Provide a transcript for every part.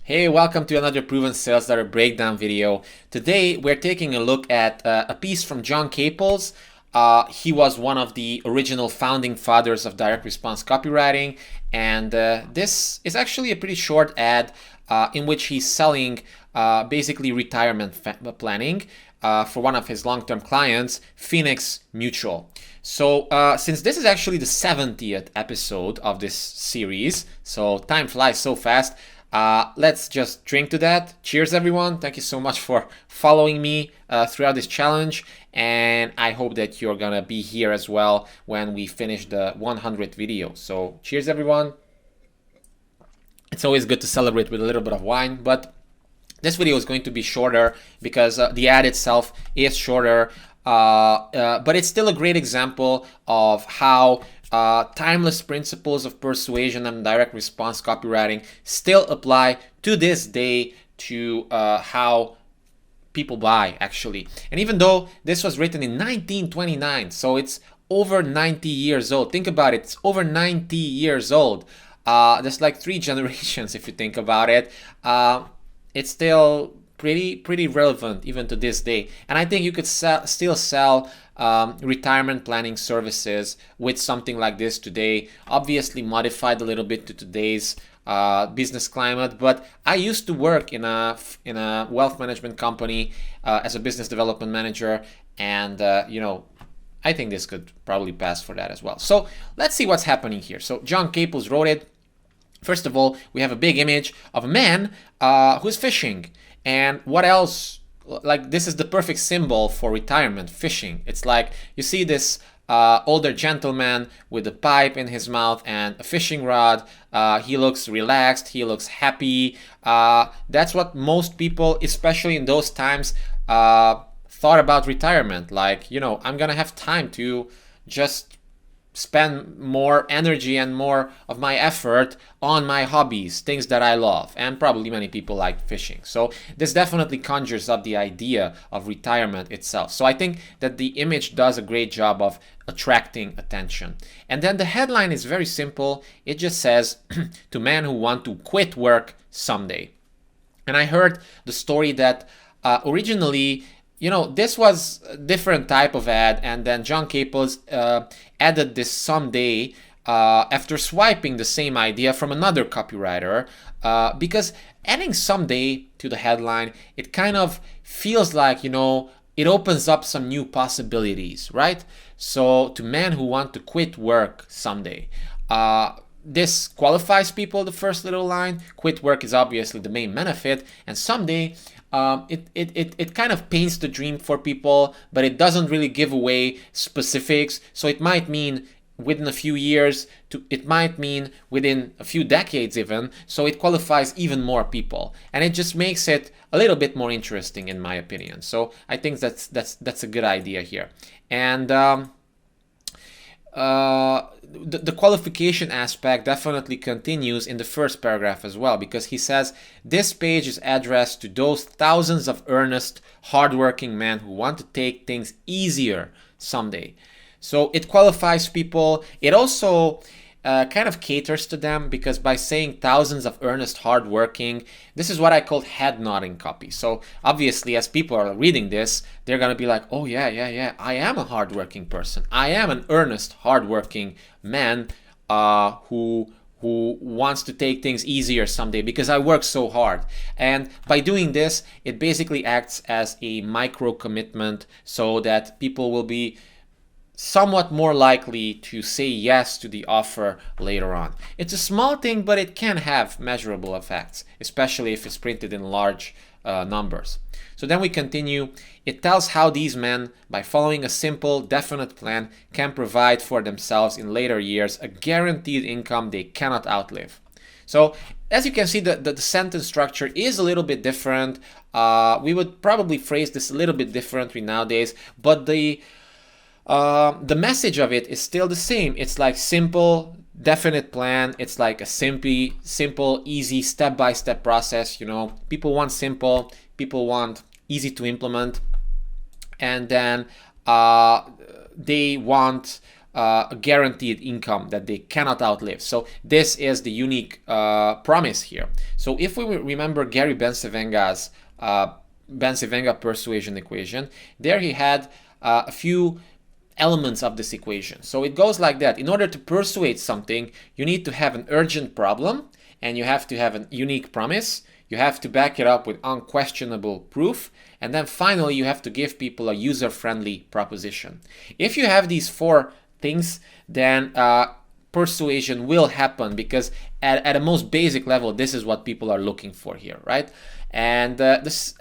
Hey, welcome to another Proven Sales Letter breakdown video. Today we're taking a look at a piece from John Caples. He was one of the original founding fathers of direct response copywriting, and this is actually a pretty short ad in which he's selling basically retirement planning for one of his long-term clients, Phoenix Mutual. So since this is actually the 70th episode of this series, so time flies so fast, let's just drink to that. Cheers, everyone. Thank you so much for following me throughout this challenge. And I hope that you're going to be here as well when we finish the 100th video. So cheers, everyone. It's always good to celebrate with a little bit of wine, but this video is going to be shorter because the ad itself is shorter. But it's still a great example of how timeless principles of persuasion and direct response copywriting still apply to this day to how people buy, actually. And even though this was written in 1929, so it's over 90 years old. Think about it, it's over 90 years old. There's like 3 generations if you think about it. It's still pretty relevant even to this day, and I think you could still sell retirement planning services with something like this today, obviously modified a little bit to today's business climate. But I used to work in a wealth management company as a business development manager, and I think this could probably pass for that as well. So let's see what's happening here. So John Caples wrote it. First of all, we have a big image of a man who's fishing. And what else? Like, this is the perfect symbol for retirement, fishing. It's like you see this older gentleman with a pipe in his mouth and a fishing rod. He looks relaxed. He looks happy. That's what most people, especially in those times, thought about retirement. Like, I'm going to have time to just spend more energy and more of my effort on my hobbies, things that I love, and probably many people like fishing. So this definitely conjures up the idea of retirement itself. So I think that the image does a great job of attracting attention. And then the headline is very simple. It just says, to men who want to quit work someday. And I heard the story that originally, this was a different type of ad, and then John Caples added this someday after swiping the same idea from another copywriter, because adding someday to the headline, it kind of feels like, it opens up some new possibilities, right? So to men who want to quit work someday. This qualifies people, the first little line. Quit work is obviously the main benefit, and someday it kind of paints the dream for people, but it doesn't really give away specifics. So it might mean within a few years, it might mean within a few decades even. So it qualifies even more people, and it just makes it a little bit more interesting, in my opinion. So I think that's a good idea here. And the qualification aspect definitely continues in the first paragraph as well, because he says this page is addressed to those thousands of earnest, hardworking men who want to take things easier someday. So it qualifies people. It also kind of caters to them, because by saying thousands of earnest, hardworking, this is what I call head nodding copy. So obviously, as people are reading this, they're gonna be like, oh yeah, I am a hardworking person. I am an earnest, hardworking man who wants to take things easier someday because I work so hard. And by doing this, it basically acts as a micro commitment so that people will be somewhat more likely to say yes to the offer later on. It's a small thing, but it can have measurable effects, especially if it's printed in large numbers. So then we continue. It tells how these men, by following a simple, definite plan, can provide for themselves in later years a guaranteed income they cannot outlive. So as you can see, the sentence structure is a little bit different. We would probably phrase this a little bit differently nowadays, but the message of it is still the same. It's like simple, definite plan. It's like a simple, easy, step-by-step process. People want simple, people want easy to implement, and then they want a guaranteed income that they cannot outlive. So this is the unique promise here. So if we remember Gary Bencivenga's Bencivenga persuasion equation, there he had a few elements of this equation. So it goes like that. In order to persuade something, you need to have an urgent problem, and you have to have a unique promise. You have to back it up with unquestionable proof. And then finally, you have to give people a user-friendly proposition. If you have these four things, then persuasion will happen, because at a most basic level, this is what people are looking for here, right? And this,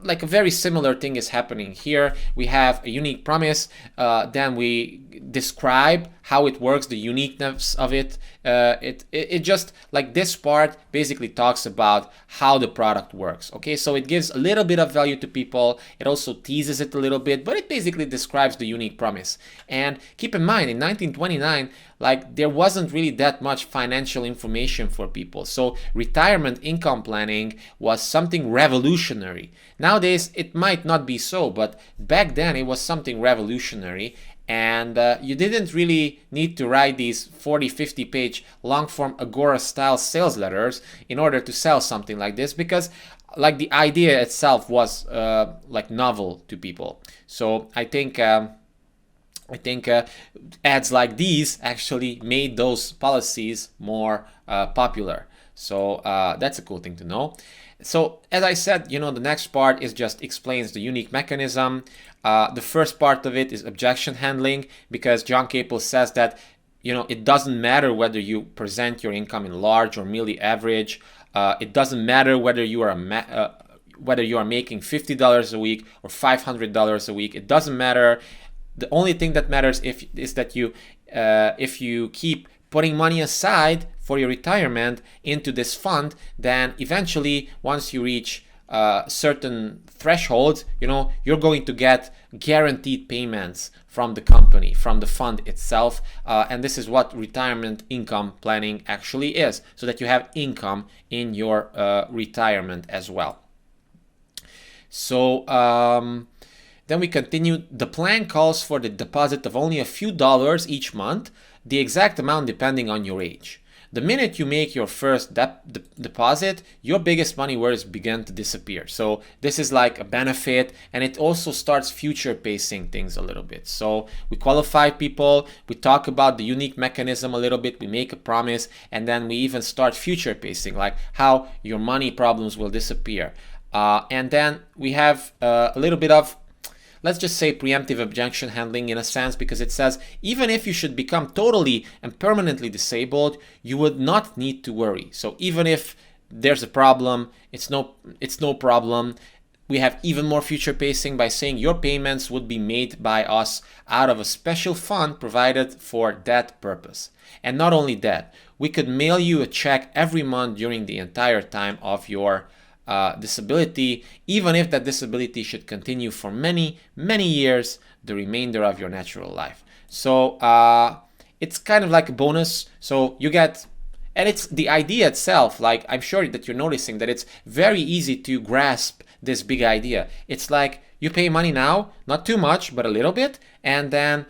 like, a very similar thing is happening here. We have a unique promise, then we describe how it works, the uniqueness of it. It just, like, this part basically talks about how the product works. Okay, so it gives a little bit of value to people. It also teases it a little bit, but it basically describes the unique promise. And keep in mind, in 1929, like, there wasn't really that much financial information for people. So retirement income planning was something revolutionary. Nowadays, it might not be so, but back then it was something revolutionary. And you didn't really need to write these 40-50 page long form Agora style sales letters in order to sell something like this, because, like, the idea itself was like, novel to people. So I think ads like these actually made those policies more popular. So that's a cool thing to know. So as I said, the next part is just explains the unique mechanism. The first part of it is objection handling, because John Caples says that it doesn't matter whether you present your income in large or merely average. It doesn't matter whether you are making $50 a week or $500 a week. It doesn't matter. The only thing that matters is that if you keep putting money aside for your retirement into this fund, then eventually, once you reach certain thresholds, you're going to get guaranteed payments from the company, from the fund itself. And this is what retirement income planning actually is, so that you have income in your retirement as well. So then we continue. The plan calls for the deposit of only a few dollars each month, the exact amount depending on your age. The minute you make your first deposit, your biggest money worries begin to disappear. So this is like a benefit, and it also starts future pacing things a little bit. So we qualify people, we talk about the unique mechanism a little bit, we make a promise, and then we even start future pacing, like how your money problems will disappear. And then we have a little bit of, let's just say, preemptive objection handling in a sense, because it says even if you should become totally and permanently disabled, you would not need to worry. So even if there's a problem, it's no problem. We have even more future pacing by saying your payments would be made by us out of a special fund provided for that purpose. And not only that, we could mail you a check every month during the entire time of your disability, even if that disability should continue for many, many years, the remainder of your natural life. So it's kind of like a bonus. So you get, and it's the idea itself, like, I'm sure that you're noticing that it's very easy to grasp this big idea. It's like you pay money now, not too much, but a little bit, and then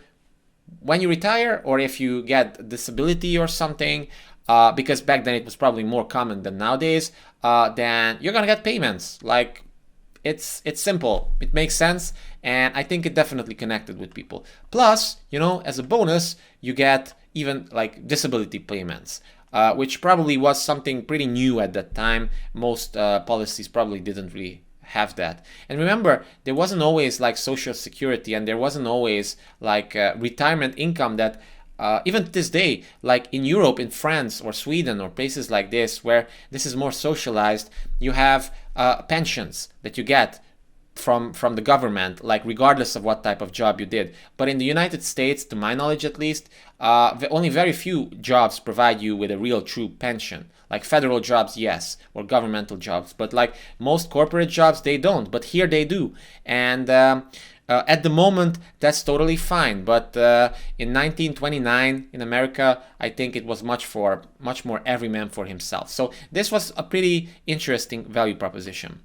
when you retire, or if you get disability or something, because back then it was probably more common than nowadays, then you're gonna get payments. Like, it's simple, it makes sense, and I think it definitely connected with people. Plus, as a bonus, you get even like disability payments, which probably was something pretty new at that time. Most policies probably didn't really have that. And remember, there wasn't always like Social Security, and there wasn't always like retirement income that even to this day, like in Europe, in France or Sweden or places like this, where this is more socialized, you have pensions that you get from the government, like regardless of what type of job you did. But in the United States, to my knowledge at least, only very few jobs provide you with a real true pension. Like federal jobs, yes, or governmental jobs, but like most corporate jobs, they don't. But here they do. And at the moment, that's totally fine. But in 1929 in America, I think it was much more every man for himself. So this was a pretty interesting value proposition.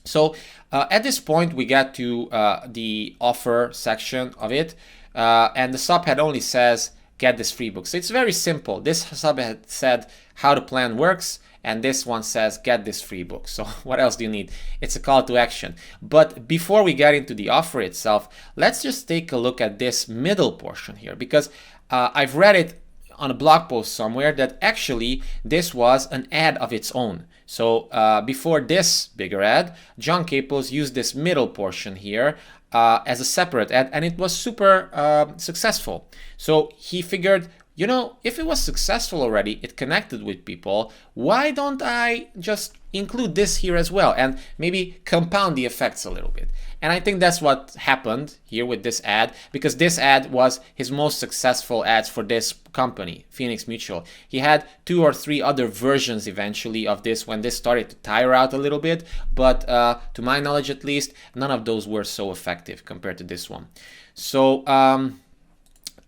So at this point, we get to the offer section of it. and the subhead only says, get this free book. So it's very simple. This subhead said how the plan works, and this one says get this free book. So what else do you need? It's a call to action. But before we get into the offer itself, let's just take a look at this middle portion here, because I've read it on a blog post somewhere that actually this was an ad of its own. So before this bigger ad, John Caples used this middle portion here as a separate ad, and it was super successful. So he figured, you know, if it was successful already, it connected with people, why don't I just include this here as well and maybe compound the effects a little bit? And I think that's what happened here with this ad, because this ad was his most successful ads for this company, Phoenix Mutual. He had 2 or 3 other versions eventually of this when this started to tire out a little bit, but to my knowledge at least, none of those were so effective compared to this one. So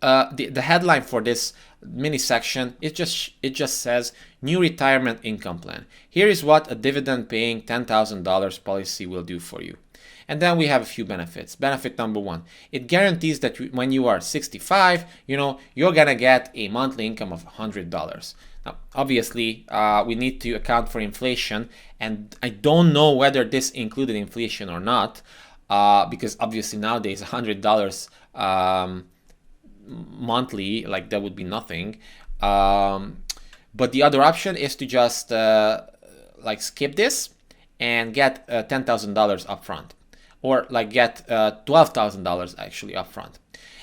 the headline for this mini section, it just says new retirement income plan. Here is what a dividend paying $10,000 policy will do for you. And then we have a few benefits. Benefit number 1, it guarantees that when you are 65, you know, you're gonna get a monthly income of $100. Now, obviously, we need to account for inflation, and I don't know whether this included inflation or not, because obviously nowadays $100 monthly, like that would be nothing. But the other option is to just like skip this and get $10,000 upfront, or like get $12,000 actually upfront.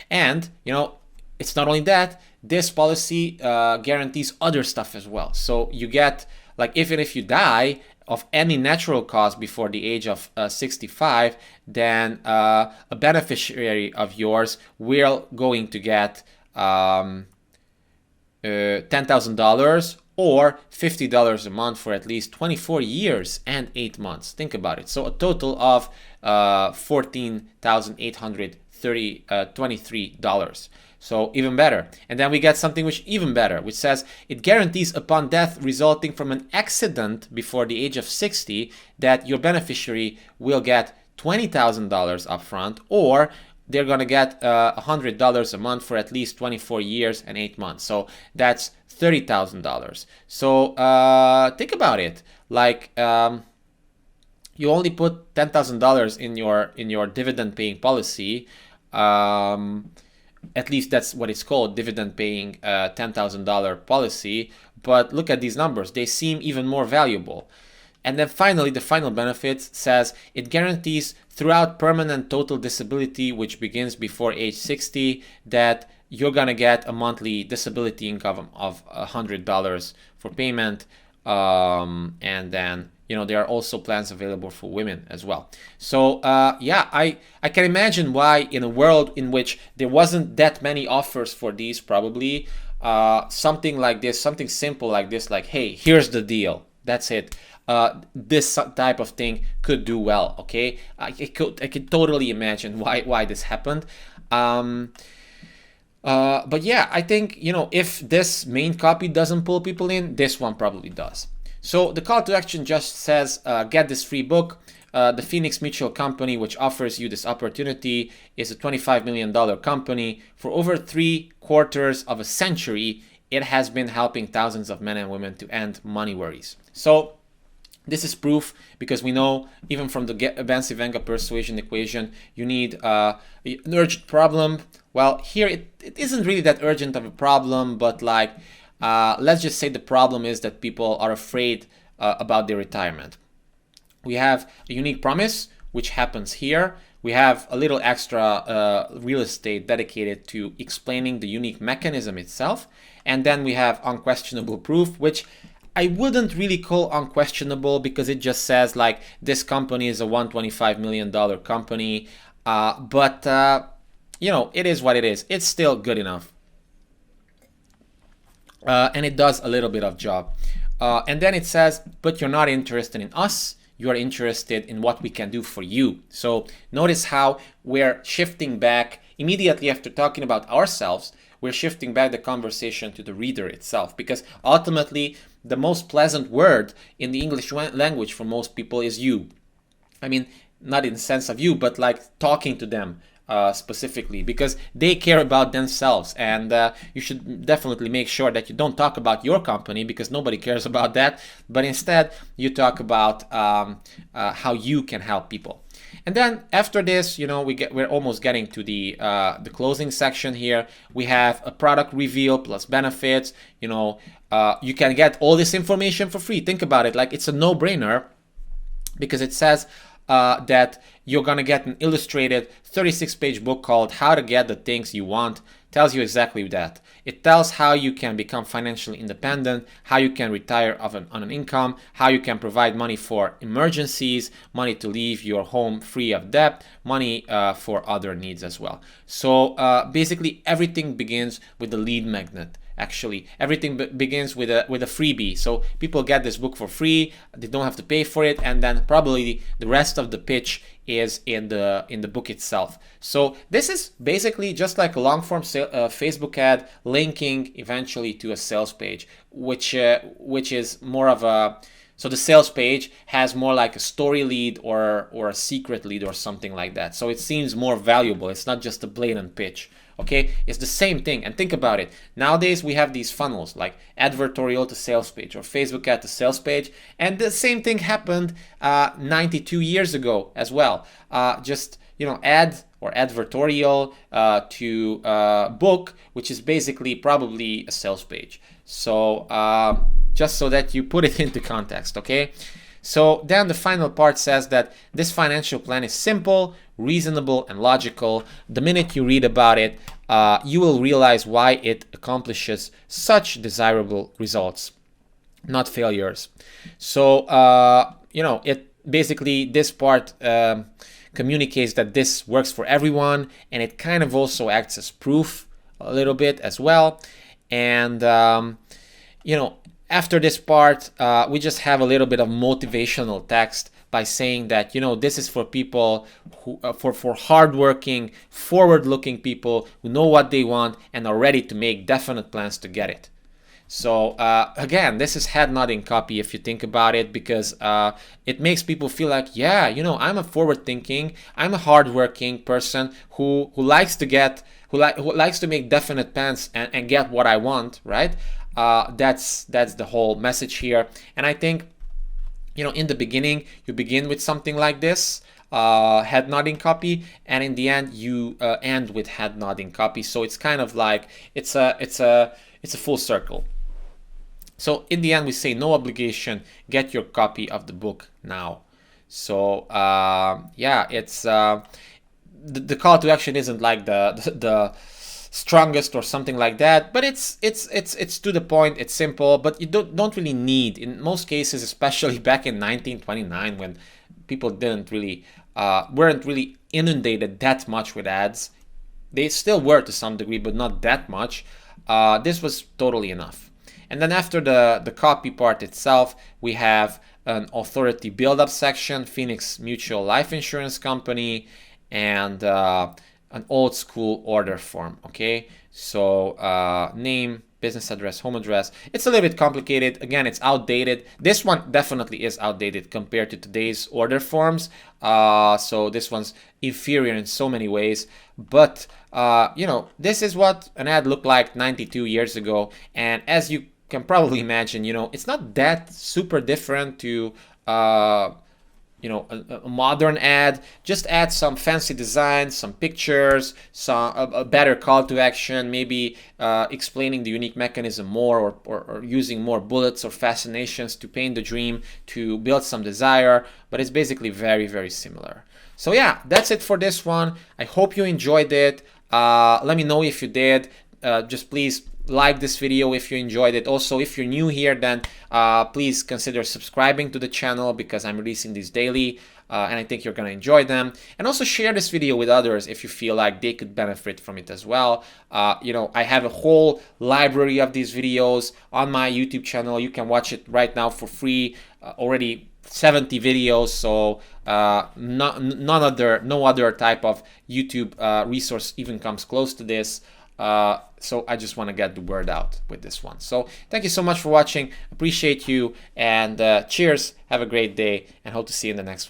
And you know, it's not only that, this policy guarantees other stuff as well. So you get, like, even if you die of any natural cause before the age of 65, then a beneficiary of yours will going to get $10,000 or $50 a month for at least 24 years and 8 months. Think about it. So a total of $14,823. So even better. And then we get something which even better, which says it guarantees upon death resulting from an accident before the age of 60 that your beneficiary will get $20,000 upfront, or they're going to get $100 a month for at least 24 years and 8 months. So that's $30,000. So think about it. Like you only put $10,000 in your dividend paying policy. At least that's what it's called, dividend paying $10,000 policy. But look at these numbers. They seem even more valuable. And then finally, the final benefit says it guarantees throughout permanent total disability, which begins before age 60, that you're going to get a monthly disability income of $100 for payment. And then, you know, there are also plans available for women as well. So yeah, I can imagine why in a world in which there wasn't that many offers for these, probably something like this, something simple like this, like, hey, here's the deal, that's it. This type of thing could do well. Okay, I could totally imagine why this happened. But yeah, I think, you know, if this main copy doesn't pull people in, this one probably does. So the call to action just says, get this free book. The Phoenix Mutual Company, which offers you this opportunity, is a $25 million company. For over 3/4 of a century, it has been helping thousands of men and women to end money worries. So this is proof, because we know even from the Bansi-Venga persuasion equation, you need an urgent problem. Well, here it isn't really that urgent of a problem, but like, let's just say the problem is that people are afraid about their retirement. We have a unique promise, which happens here. We have a little extra real estate dedicated to explaining the unique mechanism itself. And then we have unquestionable proof, which I wouldn't really call unquestionable, because it just says like this company is a $125 million company. But you know, it is what it is. It's still good enough. And it does a little bit of job. And then it says, but you're not interested in us. You are interested in what we can do for you. So notice how we're shifting back immediately after talking about ourselves. We're shifting back the conversation to the reader itself, because ultimately the most pleasant word in the English language for most people is you. I mean, not in the sense of you, but like talking to them, specifically, because they care about themselves, and you should definitely make sure that you don't talk about your company, because nobody cares about that, but instead you talk about how you can help people. And then after this, we're almost getting to the closing section here. We have a product reveal plus benefits. You can get all this information for free. Think about it, like it's a no-brainer, because it says that you're gonna get an illustrated 36-page book called How to Get the Things You Want. Tells you exactly that. It tells how you can become financially independent, how you can retire on an income, how you can provide money for emergencies, money to leave your home free of debt, money for other needs as well. So basically everything begins with the lead magnet. Actually, everything begins with a freebie. So people get this book for free, they don't have to pay for it, and then probably the rest of the pitch is in the book itself. So this is basically just like a long form Facebook ad linking eventually to a sales page, which is more of a, so the sales page has more like a story lead or a secret lead or something like that. So it seems more valuable. It's not just a blatant pitch. Okay, it's the same thing. And think about it. Nowadays we have these funnels like advertorial to sales page or Facebook ad to sales page, and the same thing happened 92 years ago as well. Just ad or advertorial to book, which is basically probably a sales page. So just so that you put it into context, okay? So then the final part says that this financial plan is simple, reasonable, and logical. The minute you read about it, you will realize why it accomplishes such desirable results, not failures. So, it basically, this part communicates that this works for everyone, and it kind of also acts as proof a little bit as well. And, after this part, we just have a little bit of motivational text by saying that, this is for people who, for hardworking, forward-looking people who know what they want and are ready to make definite plans to get it. So again, this is head-nodding copy if you think about it, because it makes people feel like, yeah, I'm a forward-thinking, I'm a hardworking person who likes to make definite plans and get what I want, right? That's the whole message here. And I think, in the beginning, you begin with something like this, head nodding copy, and in the end, you end with head nodding copy. So it's kind of like it's a full circle. So in the end, we say no obligation. Get your copy of the book now. So yeah, it's the call to action isn't like the strongest or something like that, but it's to the point, it's simple, but you don't really need, in most cases, especially back in 1929 when people weren't really inundated that much with ads. They still were to some degree, but not that much. This was totally enough. And then after the copy part itself, we have an authority build-up section, Phoenix Mutual Life Insurance Company, and an old school order form. Okay, so name, business address, home address. It's a little bit complicated. Again, it's outdated. This one definitely is outdated compared to today's order forms. So this one's inferior in so many ways. But this is what an ad looked like 92 years ago. And as you can probably imagine, it's not that super different to a modern ad. Just add some fancy designs, some pictures, a better call to action, maybe explaining the unique mechanism more, or using more bullets or fascinations to paint the dream, to build some desire. But it's basically very, very similar. So yeah, that's it for this one. I hope you enjoyed it. Let me know if you did. Just please like this video if you enjoyed it. Also, if you're new here, then please consider subscribing to the channel, because I'm releasing these daily and I think you're gonna enjoy them. And also share this video with others if you feel like they could benefit from it as well. I have a whole library of these videos on my YouTube channel. You can watch it right now for free. Already 70 videos, so no other type of YouTube resource even comes close to this. So I just want to get the word out with this one. So thank you so much for watching. Appreciate you, and cheers. Have a great day, and hope to see you in the next one.